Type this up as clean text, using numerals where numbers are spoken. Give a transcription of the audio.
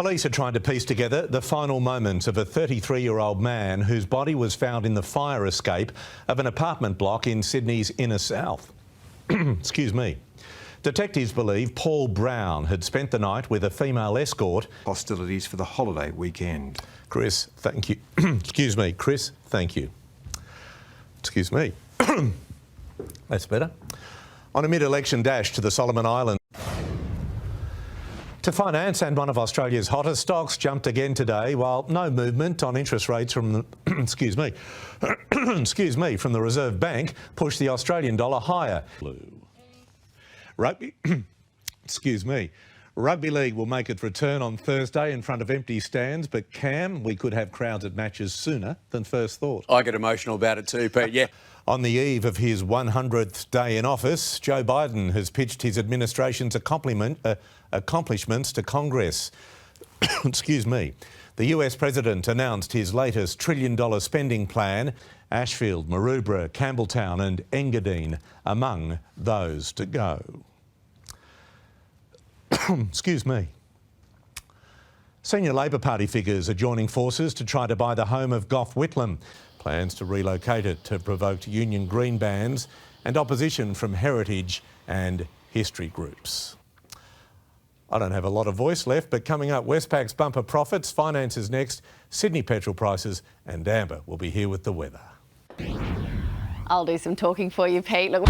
Police are trying to piece together the final moments of a 33-year-old man whose body was found in the fire escape of an apartment block in Sydney's inner south. Excuse me. Detectives believe Paul Brown had spent the night with a female escort. Hostilities for the holiday weekend. Chris, thank you. Excuse me. Chris, thank you. Excuse me. That's better. On a mid-election dash to the Solomon Islands. To finance, and one of Australia's hottest stocks jumped again today, while no movement on interest rates from the excuse me, from the Reserve Bank pushed the Australian dollar higher. Rugby, excuse me, Rugby League will make its return on Thursday in front of empty stands, but Cam, we could have crowds at matches sooner than first thought. I get emotional about it too, Pete, yeah. On the eve of his 100th day in office, Joe Biden has pitched his administration's accomplishments to Congress. Excuse me. The US president announced his latest trillion-dollar spending plan. Ashfield, Maroubra, Campbelltown and Engadine among those to go. Excuse me. Senior Labor Party figures are joining forces to try to buy the home of Gough Whitlam. Plans to relocate it to provoked union green bans and opposition from heritage and history groups. I don't have a lot of voice left, but coming up, Westpac's bumper profits, finances next, Sydney petrol prices, and Amber will be here with the weather. I'll do some talking for you, Pete. Look.